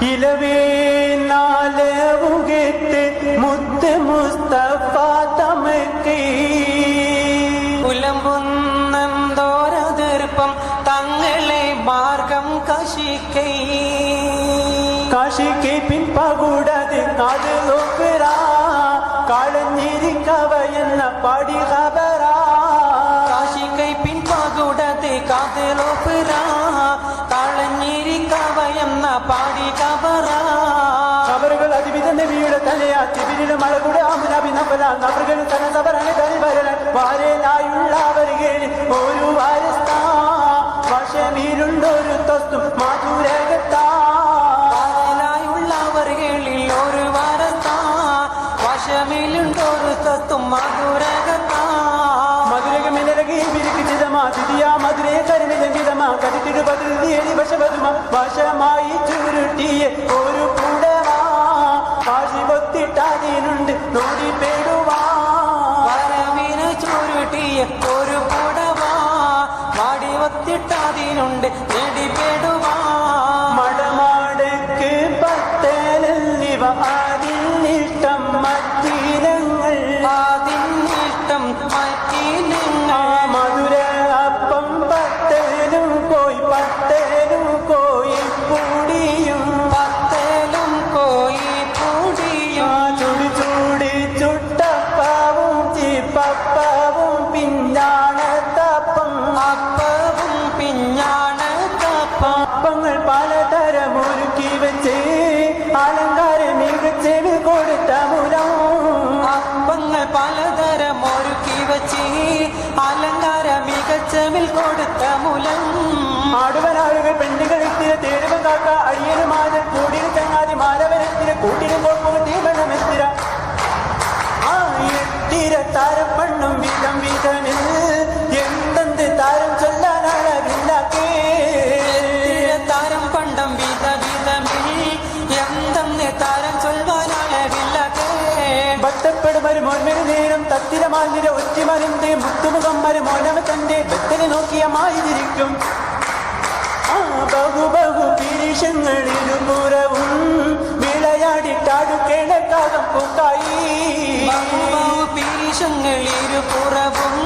ഇലവേ നാലവുകെട്ട് മുത്ത് മുസ്തഫ തമക്ക് പുലമ്പുന്നന്തോരതിർപ്പം തങ്ങളെ മാർഗം കശിക്കൈ കാശിക്ക് പിൻപകൂടത് കാത് നോക്കറാ കാളഞ്ഞിരിക്കവയെന്ന പാടി ഖബറാ കാശിക്കൈ പിൻപകൂടത് കാത് നോക്കറാ കാളഞ്ഞിരിക്കവയെന്ന പാടി ഖബറാ ഖബറുകൾ അതിവിധ നബിയുടെ തലയാ തിബിരിലും മഴകൂടെ ആമുനബി നബല ഖബറുകൾ തനസബറനെ തനി വരലാൻ വാരനായുള്ളവരികളിൽ ഒരു വാരസ്ഥാ വശമീരുണ്ടൊരു തസ്തും മാധുരകത്താ മധുരകമിലകി വിരിക്കിതമാ ദിദിയാ മധുരേ കരിമിതങ്കിതമാ കതിത്തിട് പതിരി വശവതുമാ വശമായി ചുരുട്ടിയ ഒരു കൂടവാ കാശി പൊത്തിട്ടതിനുണ്ട് നോടി പേടുവാ വരവിന് ചുരുട്ടിയ ഒരു കൂടവാ വാടി ഒത്തിട്ടതിനുണ്ട് നേടി പേടുവാ മടമാടക്ക് പത്തേലിവ അതിനിഷ്ടം മറ്റീനങ്ങൾ അതിനിഷ്ടം മറ്റീനങ്ങൾ മധുര അപ്പം പത്തേലും കോയി പൂടിയും പത്തേലും കോയി പൂടിയും ചുടി ചൂടി ചുട്ടപ്പവും ചിപ്പപ്പവും പിഞ്ഞാണത്തപ്പം അപ്പവും പിഞ്ഞാണത്തപ്പം അപ്പങ്ങൾ പലതരമൊരുക്കി വെച്ച് അലങ്കാര മികച്ചെവി കൊടുത്ത മുലം അപ്പങ്ങൾ പലതരം ഒരുക്കി വച്ച് അലങ്കാര മികച്ചവിൽ കൊടുത്ത മുലം ആടുവനാളുകൾ പെണ്ണുകളെത്തിന് തേടുവൻ കാക്ക അടിയനും മാതൽ കൂടിന് ചങ്ങാതി മാലവനെത്തിന് കൂട്ടിന് കോപ്പും തീവണമെത്തിര എത്തിര താരം പണ്ണും വിധം വിധമിൽ എന്തെന്ത് താരം ചൊല്ലാനളവില്ലാക്കേ താരം പണ്ടം വിധ വിധമിൽ എന്തെന്ന് താരം ചൊൽവാനളവില്ലാക്കേ ഭക്തപ്പെടുമൊരു മോന്മൊരു നേരം തത്തിരമാതിര ഒറ്റിമറിന്റെ മുത്തുമുഖമ്മര് മോനവ തന്റെ ബത്തനെ നോക്കിയ മായിരിക്കും ബഹു പീരിഷങ്ങളിരുപുറവും വിളയാടിട്ടാടു കിഴക്കാകം പൂക്കായി പീരിഷങ്ങളിരുപുറവും